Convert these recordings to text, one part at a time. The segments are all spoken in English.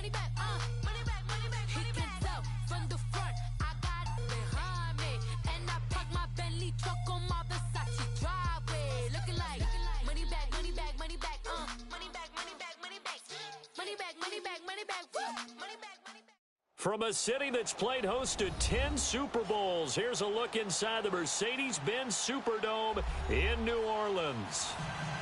money back, money back, money back. He can tell from the front, I got it behind me, and I park my Bentley truck on my Versace driveway, looking like money back, money back, money back, money back, money back, money back, money back, money back, money back, money back, money back. From a city that's played host to 10 Super Bowls, here's a look inside the Mercedes-Benz Superdome in New Orleans.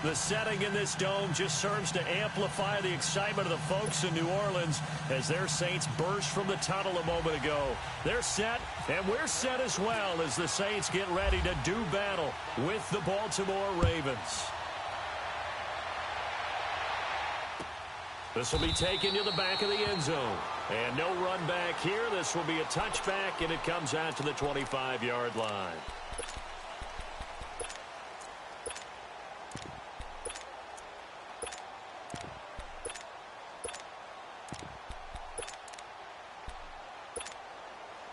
The setting in this dome just serves to amplify the excitement of the folks in New Orleans as their Saints burst from the tunnel a moment ago. They're set, and we're set as well as the Saints get ready to do battle with the Baltimore Ravens. This will be taken to the back of the end zone. And no run back here. This will be a touchback, and it comes out to the 25-yard line.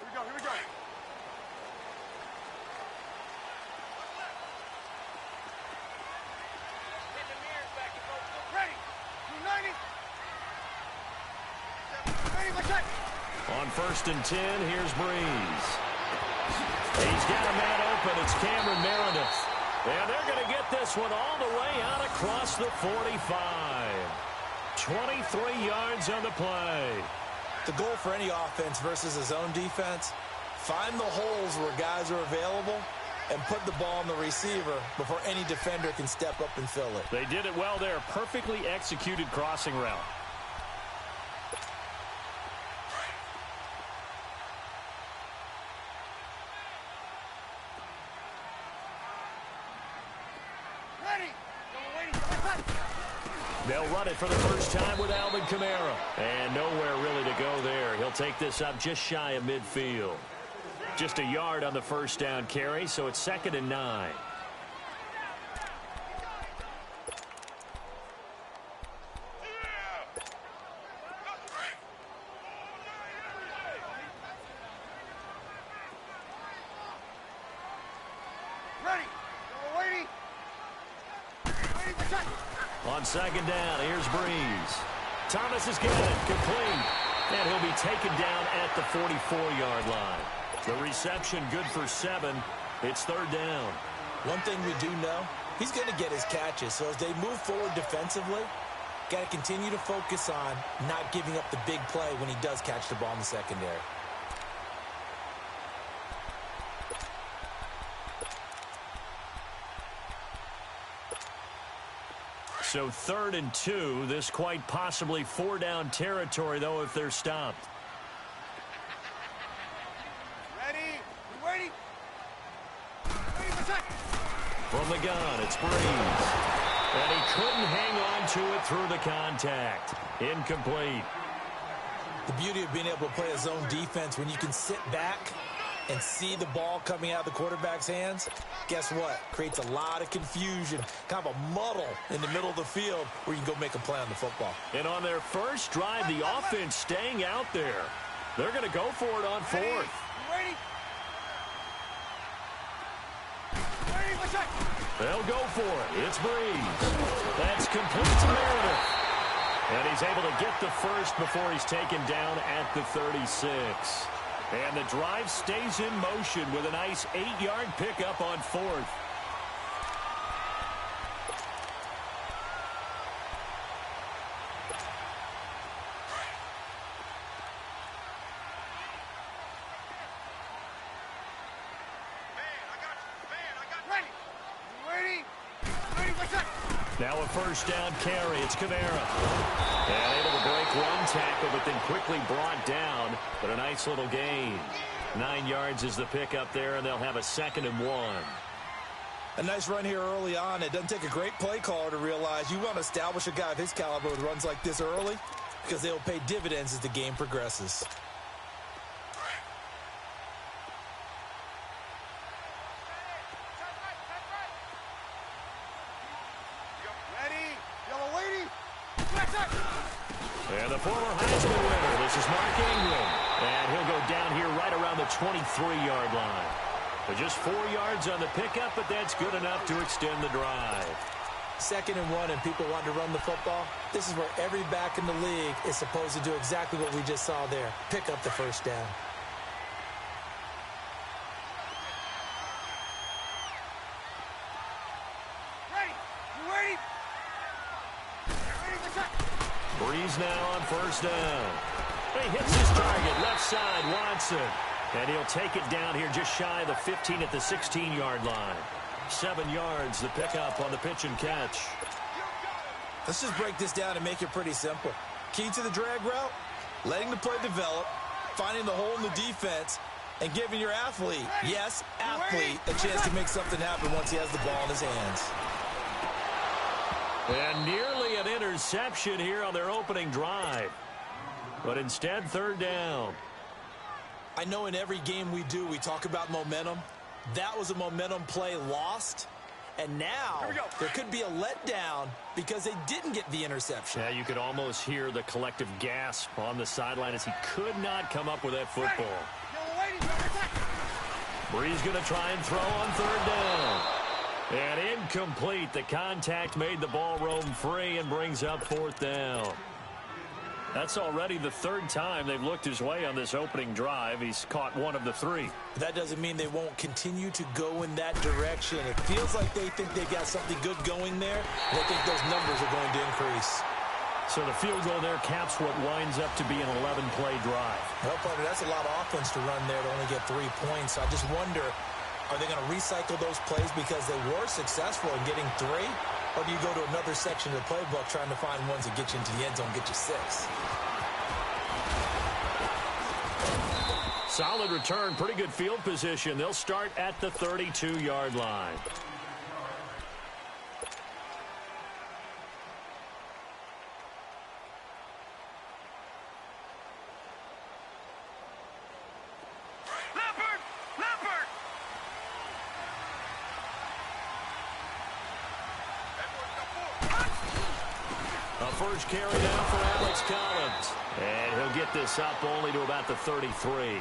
Here we go. Hit the mirrors back and go. Ready. 290. On 1st and 10, here's Breeze. He's got a man open. It's Cameron Meredith. And they're going to get this one all the way out across the 45. 23 yards on the play. The goal for any offense versus a zone defense, find the holes where guys are available and put the ball on the receiver before any defender can step up and fill it. They did it well there. Perfectly executed crossing route. They'll run it for the first time with Alvin Kamara. And nowhere really to go there. He'll take this up just shy of midfield. Just a yard on the first down carry, so it's 2nd and 9. On 2nd down, here's Breeze. Thomas is getting it, complete. And he'll be taken down at the 44-yard line. The reception good for 7. It's 3rd down. One thing we do know, he's going to get his catches. So as they move forward defensively, got to continue to focus on not giving up the big play when he does catch the ball in the secondary. So 3rd and 2. This quite possibly 4-down territory, though, if they're stopped. Ready. From the gun, it's Breeze. And he couldn't hang on to it through the contact. Incomplete. The beauty of being able to play a zone defense when you can sit back and see the ball coming out of the quarterback's hands, guess what? Creates a lot of confusion, kind of a muddle in the middle of the field where you can go make a play on the football. And on their first drive, the offense staying out there. They're going to go for it on 4th. Ready. They'll go for it. It's Breeze. That's complete to Meredith. And he's able to get the first before he's taken down at the 36. And the drive stays in motion with a nice 8-yard pickup on 4th. Now a first down carry. It's Kamara. And able to break one tackle, but then quickly brought down. But a nice little gain. 9 yards is the pickup there, and they'll have a 2nd and 1. A nice run here early on. It doesn't take a great play caller to realize you want to establish a guy of his caliber with runs like this early because they will pay dividends as the game progresses. And the former Heisman winner, this is Mark Ingram. And he'll go down here right around the 23-yard line. But just 4 yards on the pickup, but that's good enough to extend the drive. 2nd and 1 and people want to run the football, this is where every back in the league is supposed to do exactly what we just saw there. Pick up the first down. Breeze now on first down. He hits his target, left side, Watson. And he'll take it down here just shy of the 15 at the 16-yard line. 7 yards, the pickup on the pitch and catch. Let's just break this down and make it pretty simple. Key to the drag route, letting the play develop, finding the hole in the defense, and giving your athlete, yes, athlete, a chance to make something happen once he has the ball in his hands. And nearly an interception here on their opening drive. But instead, 3rd down. I know in every game we do, we talk about momentum. That was a momentum play lost. And now there could be a letdown because they didn't get the interception. Yeah, you could almost hear the collective gasp on the sideline as he could not come up with that football. Breeze going to try and throw on 3rd down. And incomplete. The contact made the ball roam free and brings up 4th down. That's already the 3rd time they've looked his way on this opening drive. He's caught 1 of the 3. That doesn't mean they won't continue to go in that direction. It feels like they think they got something good going there, and they think those numbers are going to increase. So the field goal there caps what winds up to be an 11-play drive. Well, partner, that's a lot of offense to run there to only get 3 points. I just wonder, are they going to recycle those plays because they were successful in getting 3? Or do you go to another section of the playbook trying to find ones that get you into the end zone, get you 6? Solid return, pretty good field position. They'll start at the 32-yard line. First carry down for Alex Collins. And he'll get this up only to about the 33.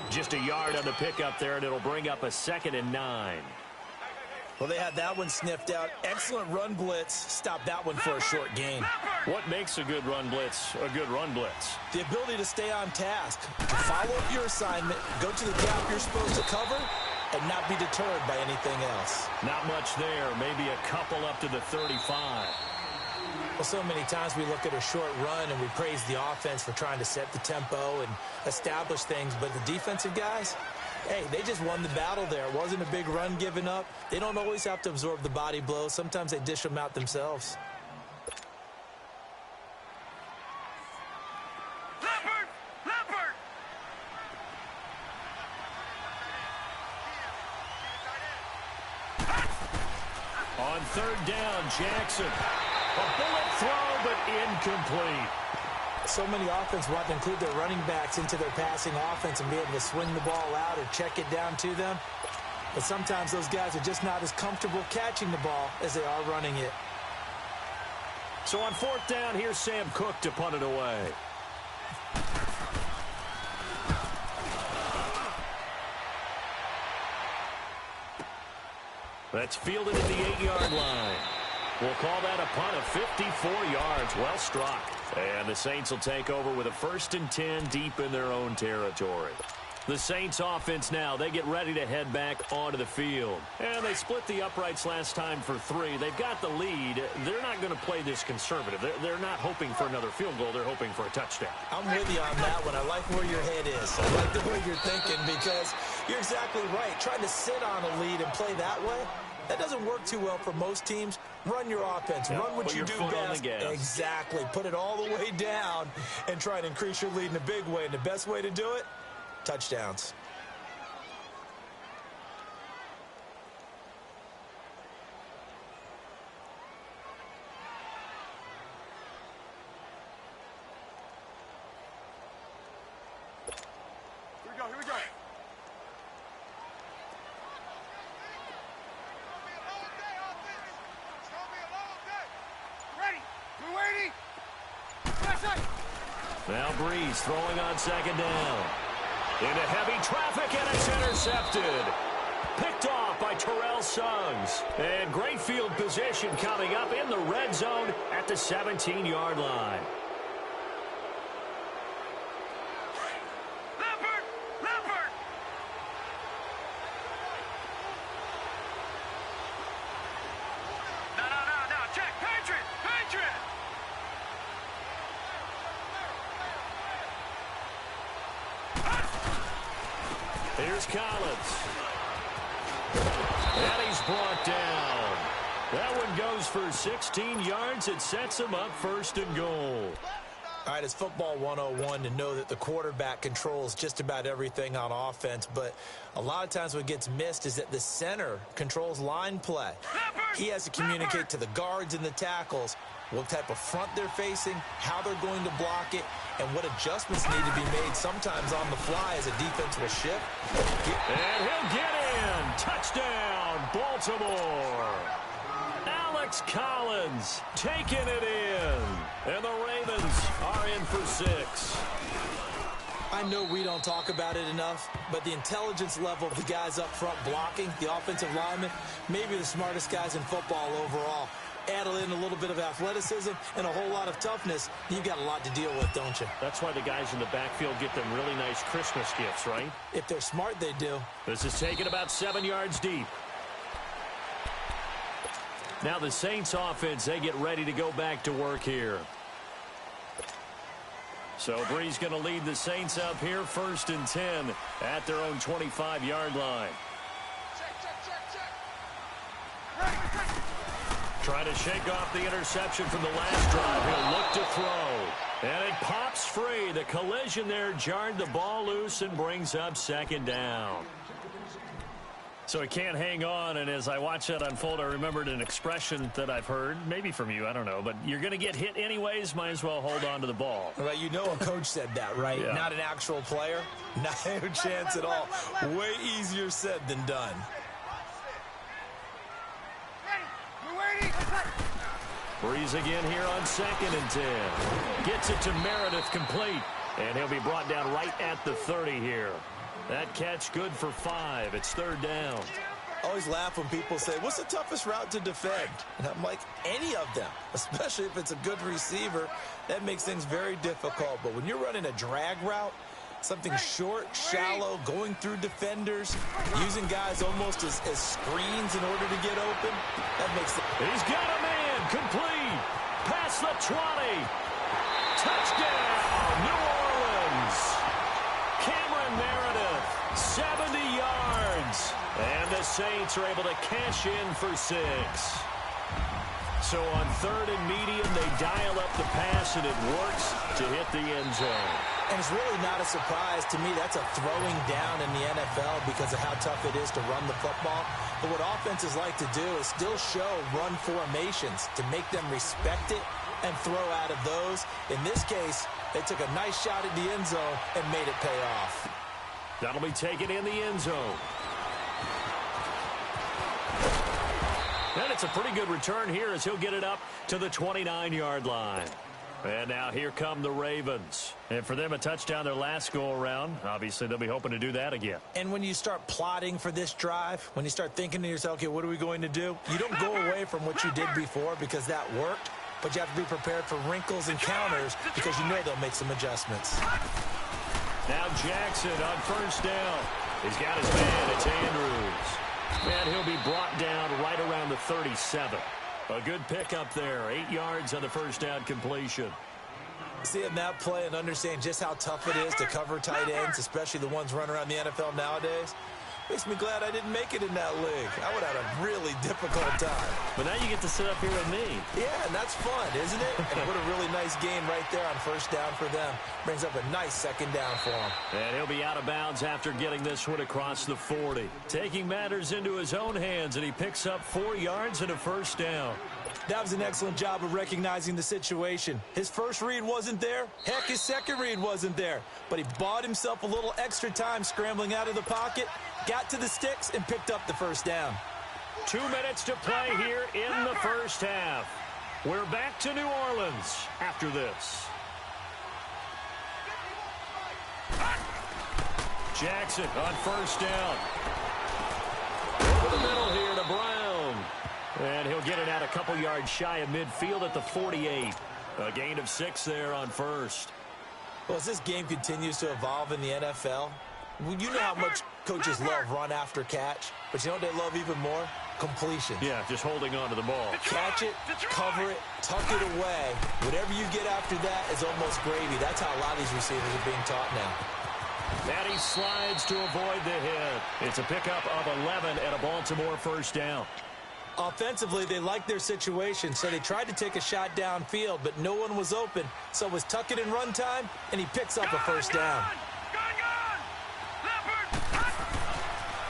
Just a yard on the pickup there, and it'll bring up a 2nd and 9. Well, they had that one sniffed out. Excellent run blitz. Stop that one for a short gain. What makes a good run blitz a good run blitz? The ability to stay on task, to follow up your assignment, go to the gap you're supposed to cover, and not be deterred by anything else. Not much there. Maybe a couple up to the 35. Well, so many times we look at a short run and we praise the offense for trying to set the tempo and establish things, but the defensive guys, hey, they just won the battle there. It wasn't a big run given up. They don't always have to absorb the body blows. Sometimes they dish them out themselves. On 3rd down, Jackson. A bullet throw, but incomplete. So many offense want to include their running backs into their passing offense and be able to swing the ball out or check it down to them. But sometimes those guys are just not as comfortable catching the ball as they are running it. So on 4th down, here's Sam Cook to punt it away. That's fielded at the 8-yard line. We'll call that a punt of 54 yards. Well struck. And the Saints will take over with a 1st and 10 deep in their own territory. The Saints offense now, they get ready to head back onto the field. And they split the uprights last time for 3. They've got the lead. They're not going to play this conservative. They're not hoping for another field goal. They're hoping for a touchdown. I'm with you on that one. I like where your head is. I like the way you're thinking because you're exactly right. Trying to sit on a lead and play that way, that doesn't work too well for most teams. Run your offense. Run what you do best. Exactly. Put it all the way down and try to increase your lead in a big way. And the best way to do it, touchdowns. Here we go. Now Breeze throwing on 2nd down. Into heavy traffic, and it's intercepted. Picked off by Terrell bell Suggs. And great field position coming up in the red zone at the 17-yard line. Here's Collins. And he's brought down. That one goes for 16 yards. It sets him up 1st and goal. All right, it's football 101 to know that the quarterback controls just about everything on offense, but a lot of times what gets missed is that the center controls line play. He has to communicate to the guards and the tackles what type of front they're facing, how they're going to block it, and what adjustments need to be made sometimes on the fly as a defense will shift. And he'll get in. Touchdown, Baltimore. Alex Collins taking it in. And the Ravens are in for 6. I know we don't talk about it enough, but the intelligence level of the guys up front blocking, the offensive linemen, maybe the smartest guys in football overall. Add in a little bit of athleticism and a whole lot of toughness, you've got a lot to deal with, don't you? That's why the guys in the backfield get them really nice Christmas gifts, right? If they're smart, they do. This is taken about 7 yards deep. Now the Saints offense, they get ready to go back to work here. So Bree's going to lead the Saints up here 1st and 10 at their own 25-yard line. Trying to shake off the interception from the last drive. He'll look to throw. And it pops free. The collision there jarred the ball loose and brings up 2nd down. So he can't hang on, and as I watch that unfold, I remembered an expression that I've heard, maybe from you, I don't know, but you're going to get hit anyways, might as well hold on to the ball. Well, you know a coach said that, right? Yeah. Not an actual player. Not a chance at all. Way easier said than done. Breeze again here on 2nd and 10. Gets it to Meredith complete, and he'll be brought down right at the 30 here. That catch good for 5. It's 3rd down. I always laugh when people say, what's the toughest route to defend? And I'm like, any of them, especially if it's a good receiver. That makes things very difficult. But when you're running a drag route, something short, shallow, going through defenders, using guys almost as screens in order to get open, that makes it. He's got a man complete. Past the 20. Touchdown, New Orleans. Cameron Meredith, 70 yards. And the Saints are able to cash in for 6. So on 3rd and medium, they dial up the pass, and it works to hit the end zone. And it's really not a surprise to me. That's a throwing down in the NFL because of how tough it is to run the football. But what offenses like to do is still show run formations to make them respect it and throw out of those. In this case, they took a nice shot at the end zone and made it pay off. That'll be taken in the end zone. And it's a pretty good return here as he'll get it up to the 29-yard line. And now here come the Ravens. And for them, a touchdown their last go-around. Obviously, they'll be hoping to do that again. And when you start plotting for this drive, when you start thinking to yourself, okay, what are we going to do? You don't go away from what you did before because that worked, but you have to be prepared for wrinkles and counters because you know they'll make some adjustments. Now Jackson on 1st down. He's got his man. It's Andrews. And he'll be brought down right around the 37. A good pickup there. 8 yards on the 1st down completion. Seeing that play and understand just how tough it is to cover tight ends, especially the ones running around the NFL nowadays, makes me glad I didn't make it in that league. I would have had a really difficult time. But now you get to sit up here with me. Yeah, and that's fun, isn't it? And what a really nice game right there on 1st down for them. Brings up a nice 2nd down for him. And he'll be out of bounds after getting this one across the 40. Taking matters into his own hands, and he picks up 4 yards and a 1st down. That was an excellent job of recognizing the situation. His first read wasn't there. Heck, his second read wasn't there. But he bought himself a little extra time scrambling out of the pocket, got to the sticks, and picked up the 1st down. 2 minutes to play here in the 1st half. We're back to New Orleans after this. Jackson on 1st down. Over the middle here to And he'll get it out a couple yards shy of midfield at the 48. A gain of 6 there on first. Well, as this game continues to evolve in the NFL, you know how much coaches love run after catch, but you know what they love even more? Completion. Yeah, just holding on to the ball. Catch it, cover it, tuck it away. Whatever you get after that is almost gravy. That's how a lot of these receivers are being taught now. And he slides to avoid the hit. It's a pickup of 11 and a Baltimore first down. Offensively, they liked their situation, so they tried to take a shot downfield, but no one was open. So it was tuck it and run time, and he picks up a first down.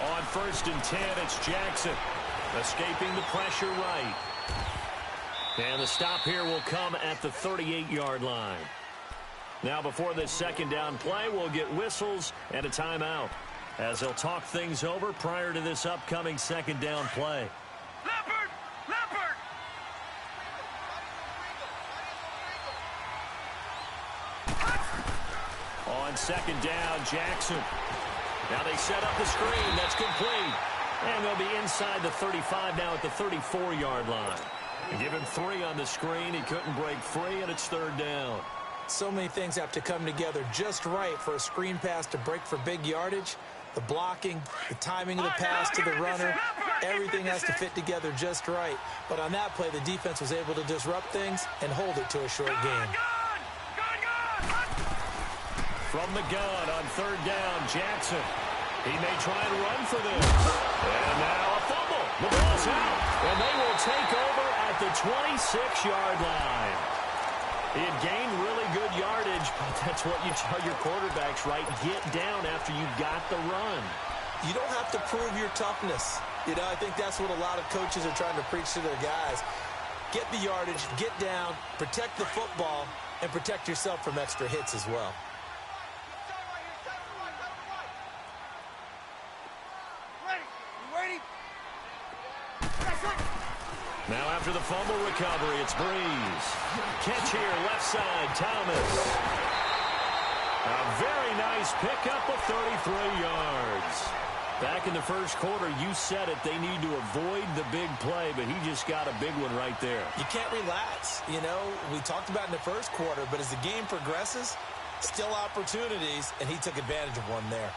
On 1st and 10, it's Jackson. Escaping the pressure right. And the stop here will come at the 38-yard line. Now before this second down play, we'll get whistles and a timeout as they'll talk things over prior to this upcoming second down play. Leopard! On second down, Jackson. Now they set up the screen. That's complete. And they'll be inside the 35 now at the 34-yard line. Give him 3 on the screen. He couldn't break free, and it's 3rd down. So many things have to come together just right for a screen pass to break for big yardage. The blocking, the timing of the pass to the runner, everything has to fit together just right. But on that play, the defense was able to disrupt things and hold it to a short game. From the gun on 3rd down, Jackson. He may try and run for this. And now a fumble. The ball's out. And they will take over at the 26-yard line. He had gained really good yardage, but that's what you tell your quarterbacks, right? Get down after you got the run. You don't have to prove your toughness. You know, I think that's what a lot of coaches are trying to preach to their guys. Get the yardage, get down, protect the football, and protect yourself from extra hits as well. Now after the fumble recovery, it's Breeze. Catch here, left side, Thomas. A very nice pickup of 33 yards. Back in the first quarter, you said it, they need to avoid the big play, but he just got a big one right there. You can't relax. You know, we talked about in the first quarter, but as the game progresses, still opportunities, and he took advantage of one there.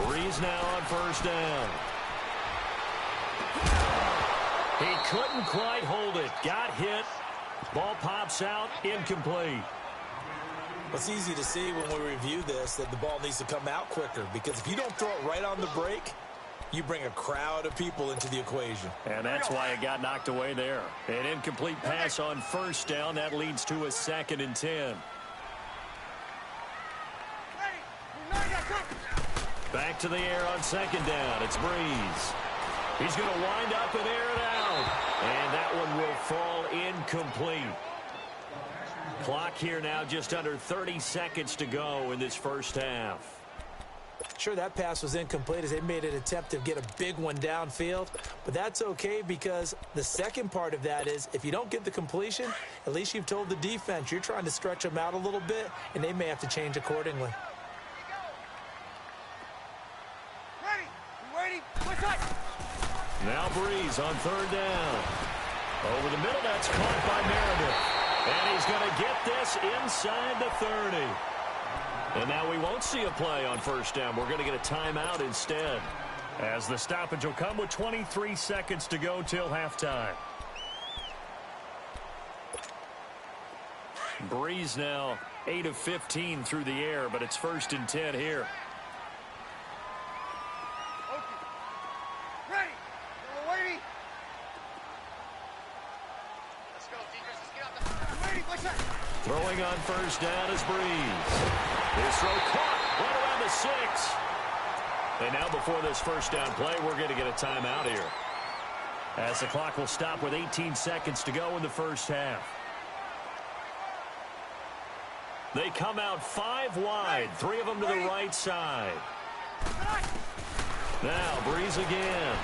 Breeze now on 1st down. He couldn't quite hold it. Got hit. Ball pops out. Incomplete. It's easy to see when we review this that the ball needs to come out quicker, because if you don't throw it right on the break, you bring a crowd of people into the equation. And that's why it got knocked away there. An incomplete pass on 1st down. That leads to a 2nd and 10. Back to the air on 2nd down. It's Breeze. He's going to wind up and air it out. And that one will fall incomplete. Clock here now just under 30 seconds to go in this first half. Sure, that pass was incomplete as they made an attempt to get a big one downfield, but that's okay because the second part of that is if you don't get the completion, at least you've told the defense you're trying to stretch them out a little bit, and they may have to change accordingly. Now Breeze on 3rd down. Over the middle, that's caught by Meredith. And he's going to get this inside the 30. And now we won't see a play on 1st down. We're going to get a timeout instead, as the stoppage will come with 23 seconds to go till halftime. Breeze now 8 of 15 through the air, but it's 1st and 10 here. Throwing on 1st down is Breeze. His throw caught right around the 6. And now before this 1st down play, we're going to get a timeout here, as the clock will stop with 18 seconds to go in the first half. They come out 5 wide, 3 of them to the right side. Now Breeze again.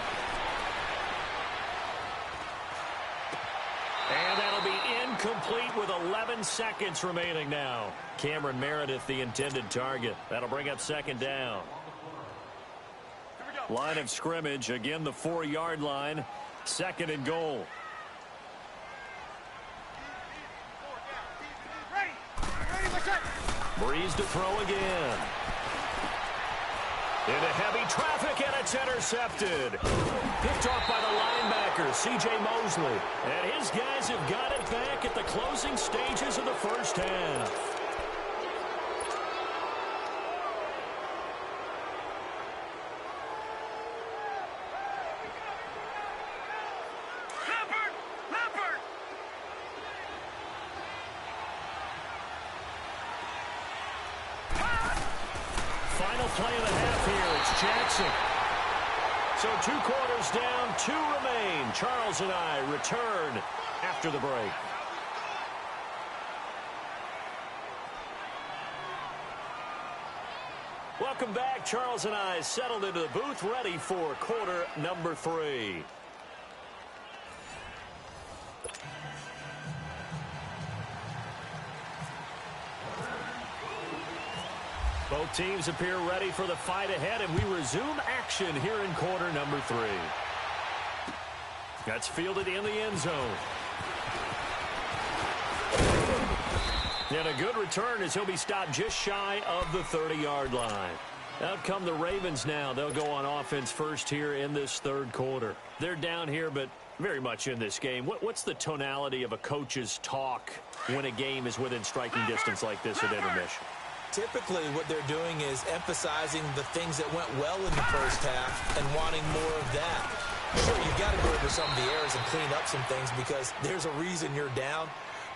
And that'll be incomplete with 11 seconds remaining now. Cameron Meredith, the intended target. That'll bring up second down. Line of scrimmage, again the 4-yard line. Second and goal. Breeze to throw again. Into heavy traffic, and it's intercepted. Picked off by the linebacker, C.J. Mosley. And his guys have got it back at the closing stages of the first half. Final play of the half here. It's Jackson. So 2 quarters down, 2 remain. Charles and I return after the break. Welcome back. Charles and I settled into the booth, ready for quarter number 3. Both teams appear ready for the fight ahead, and we resume action here in quarter number 3. That's fielded in the end zone. And a good return as he'll be stopped just shy of the 30-yard line. Out come the Ravens now. They'll go on offense first here in this third quarter. They're down here, but very much in this game. What's the tonality of a coach's talk when a game is within striking distance like this at intermission? Typically, what they're doing is emphasizing the things that went well in the first half and wanting more of that. Sure, you've got to go over some of the errors and clean up some things because there's a reason you're down.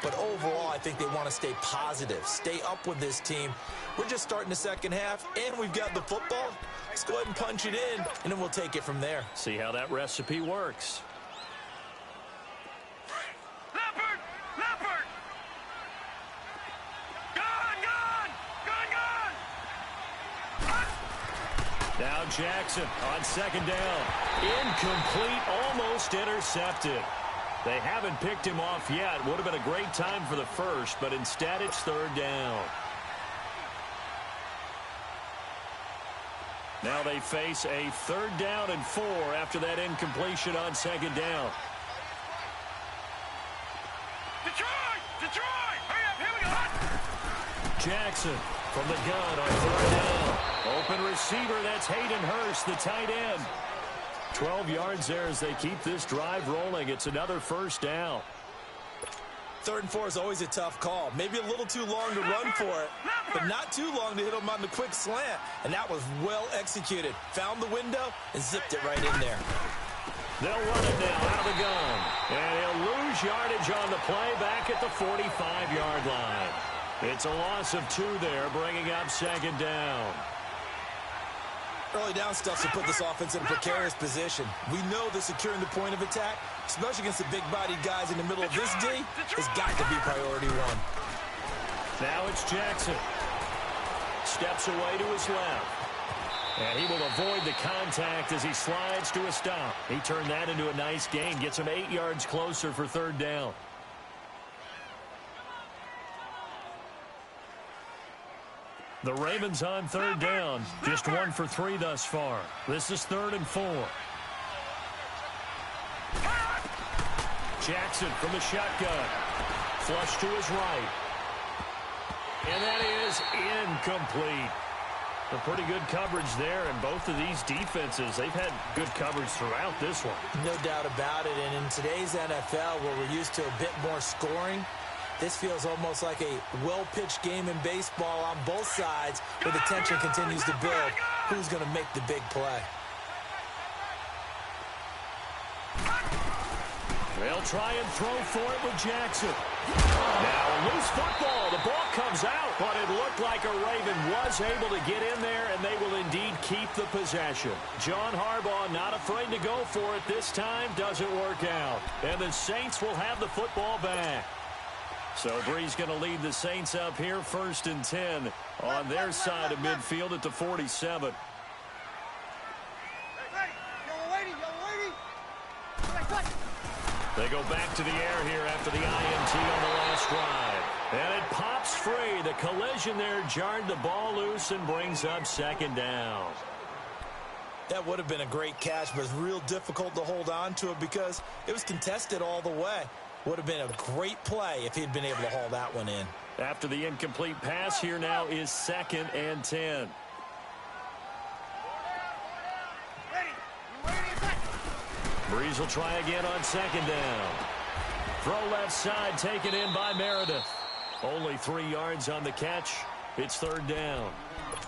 But overall, I think they want to stay positive, stay up with this team. We're just starting the second half, and we've got the football. Let's go ahead and punch it in, and then we'll take it from there. See how that recipe works. Now Jackson on second down. Incomplete, almost intercepted. They haven't picked him off yet. Would have been a great time for the first, but instead it's third down. Now they face a 3rd down and 4 after that incompletion on second down. Detroit! Hurry up, here we go! Jackson from the gun on 3rd down. Open receiver, that's Hayden Hurst, the tight end. 12 yards there as they keep this drive rolling. It's another first down. 3rd and 4 is always a tough call. Maybe a little too long to run for it, but not too long to hit him on the quick slant. And that was well executed. Found the window and zipped it right in there. They'll run it now out of the gun. And he'll lose yardage on the play back at the 45-yard line. It's a loss of 2 there, bringing up second down. Early down stuff to put this offense in a precarious position. We know that securing the point of attack, especially against the big-bodied guys in the middle of this D, has got to be priority 1. Now it's Jackson. Steps away to his left. And he will avoid the contact as he slides to a stop. He turned that into a nice gain. Gets him 8 yards closer for 3rd down. The Ravens on 3rd down. Just 1 for 3 thus far. This is 3rd and 4. Jackson from the shotgun. Flush to his right. And that is incomplete. A pretty good coverage there, and both of these defenses, they've had good coverage throughout this one. No doubt about it, and in today's NFL, where we're used to a bit more scoring, this feels almost like a well-pitched game in baseball on both sides where the tension continues to build. Who's going to make the big play? They'll try and throw for it with Jackson. Now a loose football. The ball comes out, but it looked like a Raven was able to get in there, and they will indeed keep the possession. John Harbaugh not afraid to go for it this time. Doesn't work out. And the Saints will have the football back. So Breeze going to lead the Saints up here 1st and 10 on their side of midfield at the 47. They go back to the air here after the INT on the last drive. And it pops free. The collision there jarred the ball loose and brings up second down. That would have been a great catch, but it's real difficult to hold on to it because it was contested all the way. Would have been a great play if he'd been able to haul that one in. After the incomplete pass, here now is 2nd and 10. Breeze will try again on 2nd down. Throw left side, taken in by Meredith. Only 3 yards on the catch. It's 3rd down.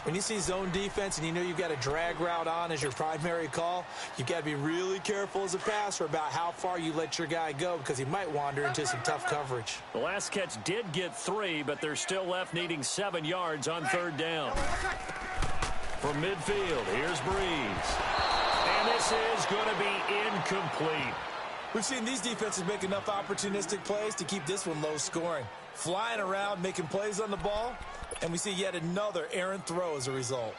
When you see zone defense and you know you've got a drag route on as your primary call, you've got to be really careful as a passer about how far you let your guy go because he might wander into some tough coverage. The last catch did get 3, but they're still left needing 7 yards on 3rd down. From midfield, here's Breeze. And this is going to be incomplete. We've seen these defenses make enough opportunistic plays to keep this one low scoring. Flying around, making plays on the ball, and we see yet another errant throw as a result.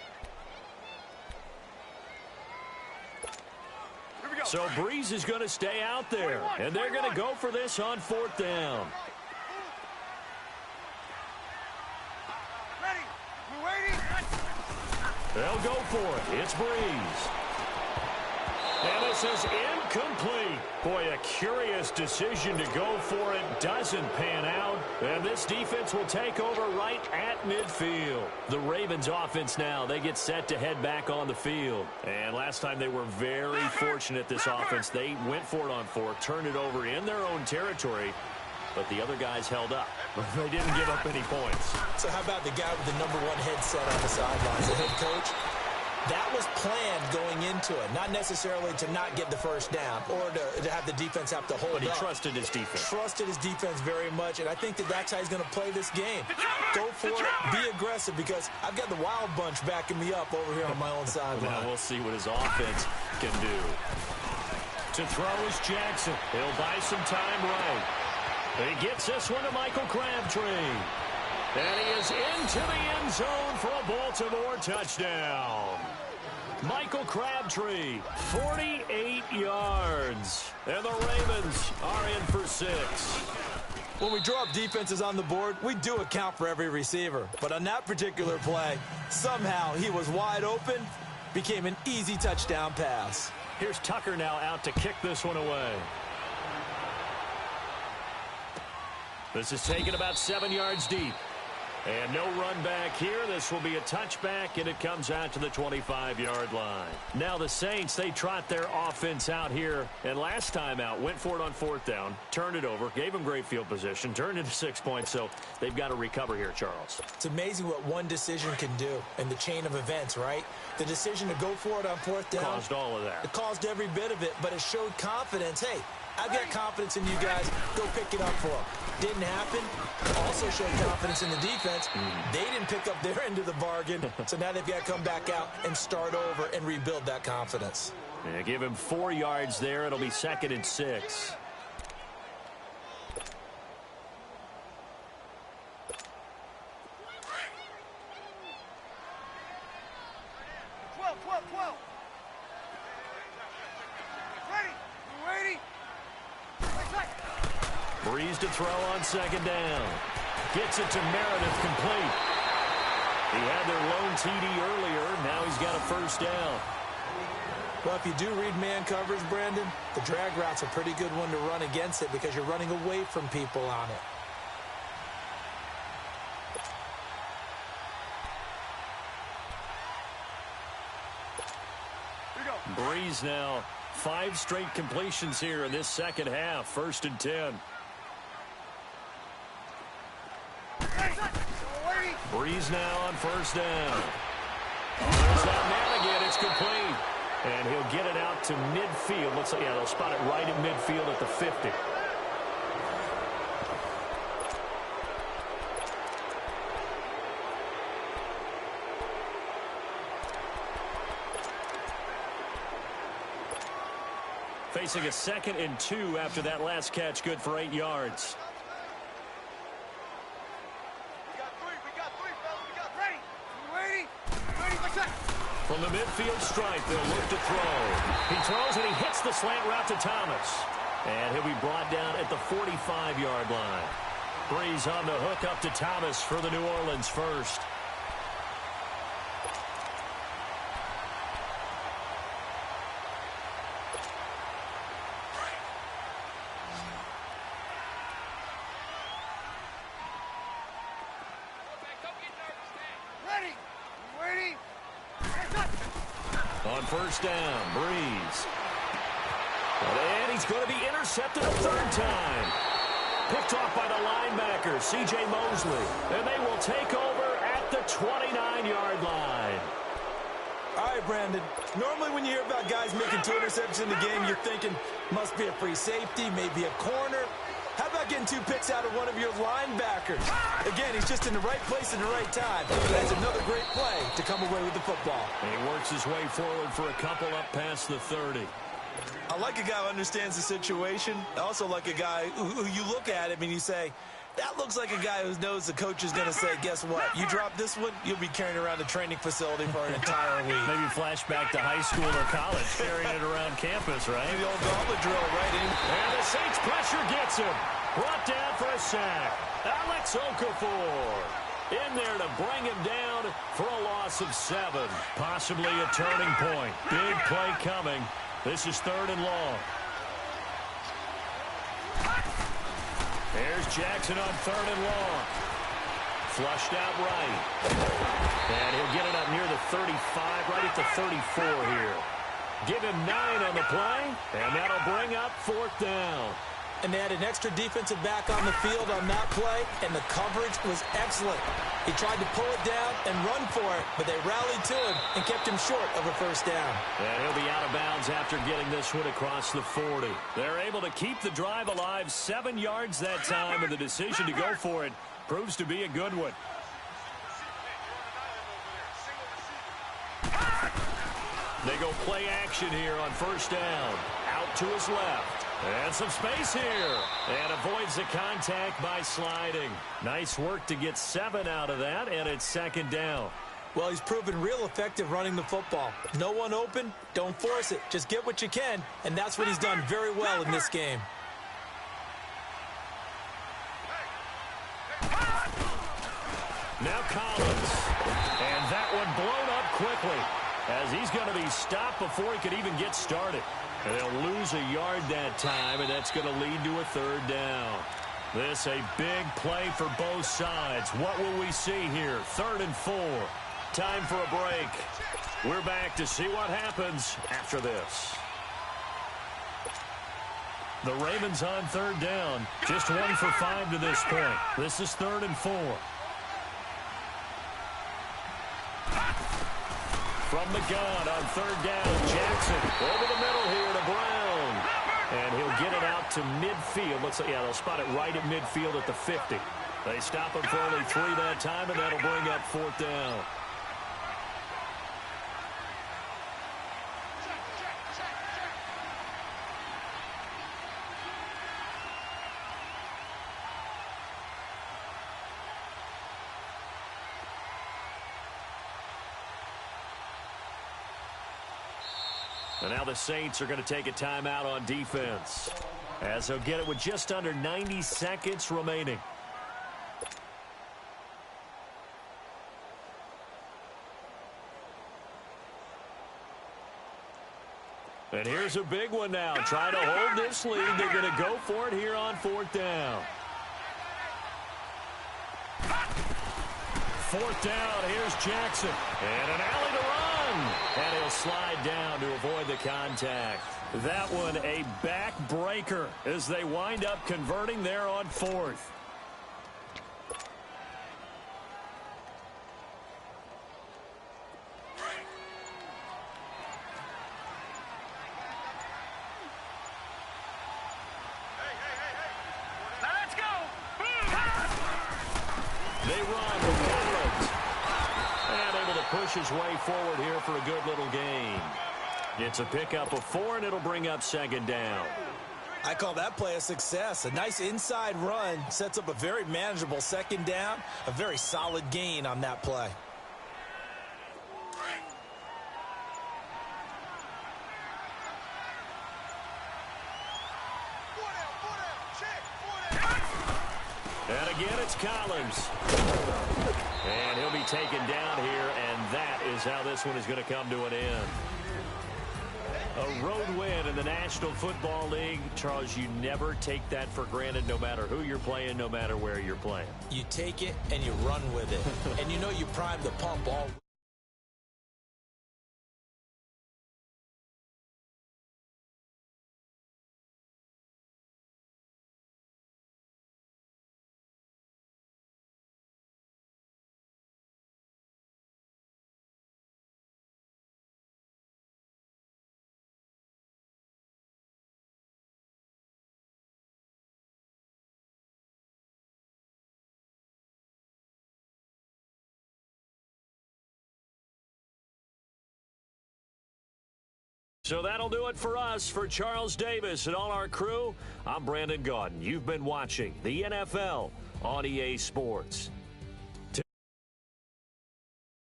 So Breeze is going to stay out there, and they're going to go for this on 4th down. Ready? You waiting? They'll go for it. It's Breeze. And this is incomplete. Boy, a curious decision to go for it. Doesn't pan out. And this defense will take over right at midfield. The Ravens offense now, they get set to head back on the field. And last time they were very fortunate, this offense. They went for it on 4th, turned it over in their own territory. But the other guys held up. They didn't give up any points. So how about the guy with the #1 headset on the sidelines, the head coach? That was planned going into it, not necessarily to not get the first down or to have the defense have to hold up. But he trusted his defense. Trusted his defense very much, and I think that's how he's going to play this game. Go for it, be aggressive, because I've got the wild bunch backing me up over here on my own sideline. Now we'll see what his offense can do. To throw is Jackson. He'll buy some time right. He gets this one to Michael Crabtree. And he is into the end zone for a Baltimore touchdown. Michael Crabtree, 48 yards. And the Ravens are in for 6. When we draw up defenses on the board, we do account for every receiver. But on that particular play, somehow he was wide open, became an easy touchdown pass. Here's Tucker now out to kick this one away. This is taken about 7 yards deep. And no run back here. This will be a touchback, and it comes out to the 25-yard line. Now the Saints, they trot their offense out here. And last time out, went for it on 4th down, turned it over, gave them great field position, turned into 6 points. So they've got to recover here, Charles. It's amazing what one decision can do in the chain of events, right? The decision to go for it on 4th down. Caused all of that. It caused every bit of it, but it showed confidence. Hey, I've got confidence in you guys. Go pick it up for them. Didn't happen. Also showed confidence in the defense. They didn't pick up their end of the bargain, so now they've got to come back out and start over and rebuild that confidence. Yeah, give him 4 yards there. It'll be 2nd and 6. Breeze to throw on 2nd down. Gets it to Meredith, complete. He had their lone TD earlier. Now he's got a 1st down. Well, if you do read man coverage, Brandon, the drag route's a pretty good one to run against it because you're running away from people on it. Breeze now 5 straight completions here in this second half. 1st and 10. Breeze now on 1st down. There's that man again. It's complete. And he'll get it out to midfield. Looks like, yeah, they'll spot it right at midfield at the 50. Facing a 2nd and 2 after that last catch. Good for 8 yards. From the midfield stripe, they'll look to throw. He throws and he hits the slant route to Thomas. And he'll be brought down at the 45-yard line. Breeze on the hook up to Thomas for the New Orleans first. Ready. Ready. On first down, Breeze. And he's going to be intercepted a third time. Picked off by the linebacker, C.J. Mosley. And they will take over at the 29-yard line. All right, Brandon. Normally when you hear about guys making 2 interceptions in the game, you're thinking must be a free safety, maybe a corner. How about getting 2 picks out of one of your linebackers? Again, he's just in the right place at the right time. That's another great play to come away with the football. And he works his way forward for a couple up past the 30. I like a guy who understands the situation. I also like a guy who you look at him and you say, that looks like a guy who knows the coach is going to say, guess what? You drop this one, you'll be carrying around the training facility for an entire week. Maybe flashback to high school or college, carrying it around campus, right? The old gauntlet drill, right? And the Saints pressure gets him. Brought down for a sack. Alex Okafor in there to bring him down for a loss of 7. Possibly a turning point. Big play coming. This is 3rd and long. There's Jackson on 3rd and long. Flushed out right. And he'll get it up near the 35, right at the 34 here. Give him 9 on the play, and that'll bring up 4th down. And they had an extra defensive back on the field on that play, and the coverage was excellent. He tried to pull it down and run for it, but they rallied to him and kept him short of a first down. And he'll be out of bounds after getting this one across the 40. They're able to keep the drive alive, 7 yards that time, and the decision to go for it proves to be a good one. They go play action here on first down. Out to his left. And some space here. And avoids the contact by sliding. Nice work to get 7 out of that, and it's 2nd down. Well, he's proven real effective running the football. No one open, don't force it. Just get what you can, and that's what he's done very well in this game. Now Collins. And that one blown up quickly, as he's going to be stopped before he could even get started. And they'll lose a yard that time, and that's going to lead to a 3rd down. This a big play for both sides. What will we see here? 3rd and 4. Time for a break. We're back to see what happens after this. The Ravens on 3rd down. Just 1 for 5 to this point. This is 3rd and 4. From the gun on 3rd down, Jackson over the middle here to Brown. And he'll get it out to midfield. Looks like, yeah, they'll spot it right at midfield at the 50. They stop him for only 3 that time, and that'll bring up 4th down. And now the Saints are going to take a timeout on defense, as they'll get it with just under 90 seconds remaining. And here's a big one now. Trying to hold this lead. They're going to go for it here on 4th down. 4th down. Here's Jackson. And an alley to run. And he'll slide down to avoid the contact. That one a backbreaker as they wind up converting there on 4th. They run with Collins. And able to push his way forward here for a good little gain. It's a pickup of 4, and it'll bring up 2nd down. I call that play a success. A nice inside run sets up a very manageable 2nd down. A very solid gain on that play. And again, it's Collins. And he'll be taken down here, and that is how this one is going to come to an end. A road win in the National Football League. Charles, you never take that for granted, no matter who you're playing, no matter where you're playing. You take it and you run with it. And you know you prime the pump all. So that'll do it for us. For Charles Davis and all our crew, I'm Brandon Gaudin. You've been watching the NFL on EA Sports.